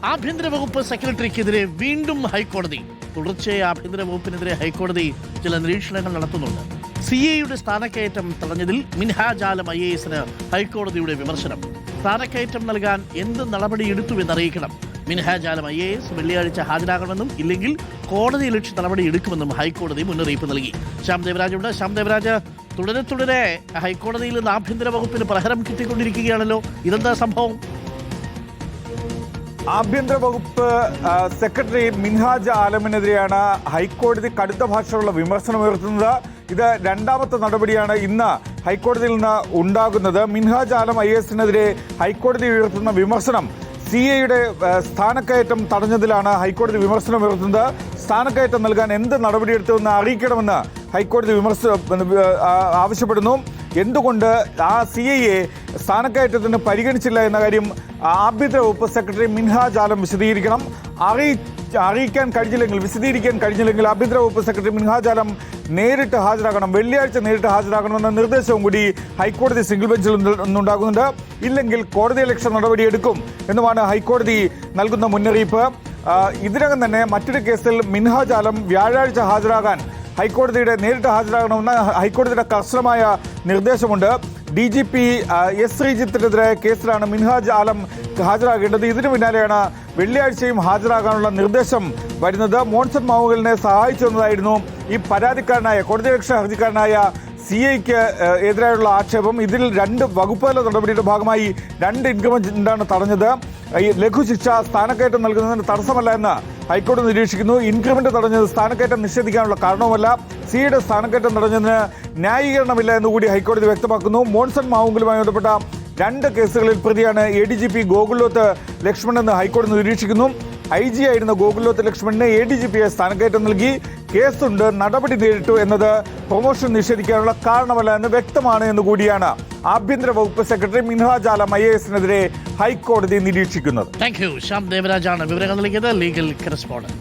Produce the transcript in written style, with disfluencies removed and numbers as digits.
ആഭ്യന്തര വകുപ്പ് സെക്രട്ടറിക്കെതിരെ വീണ്ടും ഹൈക്കോടതി. തുടർച്ചയായി ആഭ്യന്തര വകുപ്പിനെതിരെ ഹൈക്കോടതി ചില നിരീക്ഷണങ്ങൾ നടത്തുന്നുണ്ട്. CA സ്ഥാനക്കയറ്റം തടഞ്ഞതിൽ മിൻഹാജ് ആലം IAS ഹൈക്കോടതിയുടെ വിമർശനം. സ്ഥാനക്കയറ്റം നൽകാൻ എന്ത് നടപടിയെടുത്തുവെന്നറിയിക്കണം. മിൻഹാജ് ആലം IAS വെള്ളിയാഴ്ച ഹാജരാകണമെന്നും ഇല്ലെങ്കിൽ കോടതി ലക്ഷ്യ നടപടി എടുക്കുമെന്നും ഹൈക്കോടതി മുന്നറിയിപ്പ് നൽകി. ശ്യാം ദേവരാജുണ്ട്. ശ്യാം ദേവരാജ്, തുടരെ ഹൈക്കോടതിയിൽ നിന്ന് ആഭ്യന്തര വകുപ്പിന് പ്രഹരം കിട്ടിക്കൊണ്ടിരിക്കുകയാണല്ലോ. ഇതെന്താ സംഭവം? ആഭ്യന്തര വകുപ്പ് സെക്രട്ടറി മിൻഹാജ് ആലമിനെതിരെയാണ് ഹൈക്കോടതി കടുത്ത ഭാഷയുള്ള വിമർശനം ഉയർത്തുന്നത്. ഇത് രണ്ടാമത്തെ നടപടിയാണ് ഇന്ന് ഹൈക്കോടതിയിൽ നിന്ന് ഉണ്ടാകുന്നത്. മിൻഹാജ് ആലം IASനെതിരെ ഹൈക്കോടതി ഉയർത്തുന്ന വിമർശനം CA സ്ഥാനക്കയറ്റം തടഞ്ഞതിലാണ് ഹൈക്കോടതി വിമർശനം ഉയർത്തുന്നത്. സ്ഥാനക്കയറ്റം നൽകാൻ എന്ത് നടപടിയെടുത്തുവെന്ന് അറിയിക്കണമെന്ന് ഹൈക്കോടതി ആവശ്യപ്പെടുന്നു. എന്തുകൊണ്ട് ആ CA സ്ഥാനക്കയറ്റത്തിന് പരിഗണിച്ചില്ല എന്ന കാര്യം ആഭ്യന്തര വകുപ്പ് സെക്രട്ടറി മിൻഹാജ് ആലം വിശദീകരിക്കണം. വിശദീകരിക്കാൻ കഴിഞ്ഞില്ലെങ്കിൽ ആഭ്യന്തര വകുപ്പ് സെക്രട്ടറി മിൻഹാജ് ആലം നേരിട്ട് ഹാജരാകണം, വെള്ളിയാഴ്ച നേരിട്ട് ഹാജരാകണമെന്ന നിർദ്ദേശവും കൂടി ഹൈക്കോടതി സിംഗിൾ ബെഞ്ചിൽ നിന്നുണ്ടാകുന്നുണ്ട്. ഇല്ലെങ്കിൽ കോടതിയലക്ഷ്യ നടപടിയെടുക്കും എന്നുമാണ് ഹൈക്കോടതി നൽകുന്ന മുന്നറിയിപ്പ്. ഇതിനകം തന്നെ മറ്റൊരു കേസിൽ മിൻഹാജ് ആലം വ്യാഴാഴ്ച ഹാജരാകാൻ നേരിട്ട് ഹാജരാകണമെന്ന ഹൈക്കോടതിയുടെ കർശനമായ നിർദ്ദേശമുണ്ട്. DGP S ശ്രീജിത്തിനെതിരായ കേസിലാണ് മിൻഹാജ് ആലം ഹാജരാകേണ്ടത്. ഇതിനു പിന്നാലെയാണ് വെള്ളിയാഴ്ചയും ഹാജരാകാനുള്ള നിർദ്ദേശം വരുന്നത്. മോൺസൺ മാവുങ്കലിനെ സഹായിച്ചു എന്നതായിരുന്നു ഈ കോടതിയലക്ഷ്യ ഹർജിക്കാരനായ CAക്ക് എതിരായുള്ള ആക്ഷേപം. ഇതിൽ 2 വകുപ്പുതല നടപടിയുടെ ഭാഗമായി 2 ഇൻക്രിമെന്റാണ് തടഞ്ഞത്. ഈ ലഘുശിക്ഷ സ്ഥാനക്കയറ്റം നൽകുന്നതിന് തടസ്സമല്ല എന്ന് ഹൈക്കോടതി നിരീക്ഷിക്കുന്നു. ഇൻക്രിമെന്റ് തടഞ്ഞത് സ്ഥാനക്കയറ്റം നിഷേധിക്കാനുള്ള കാരണവുമല്ല. CA സ്ഥാനക്കയറ്റം തടഞ്ഞതിന് ന്യായീകരണമില്ല എന്നുകൂടി ഹൈക്കോടതി വ്യക്തമാക്കുന്നു. മോൺസൺ മാവുങ്കലുമായി ബന്ധപ്പെട്ട 2 കേസുകളിൽ പ്രതിയാണ് ADGP ഗോകുലോത്ത് ലക്ഷ്മൺ എന്ന് ഹൈക്കോടതി നിരീക്ഷിക്കുന്നു. IG ആയിരുന്ന ഗോകുലോത്ത് ലക്ഷ്മണിന് ADGP സ്ഥാനക്കയറ്റം നൽകി. കേസുണ്ട്, നടപടി നേരിട്ടു എന്നത് പ്രൊമോഷൻ നിഷേധിക്കാനുള്ള കാരണമല്ല എന്ന് വ്യക്തമാണ് എന്നുകൂടിയാണ് ആഭ്യന്തര വകുപ്പ് സെക്രട്ടറി മിൻഹാജ് ആലം IASനെതിരെ ഹൈക്കോടതി നിരീക്ഷിക്കുന്നത്. Thank you. ശ്യാം ദേവരാജാണ് വിവരങ്ങൾ നൽകിയത്, ലീഗൽ കറസ്പോണ്ടന്റ്.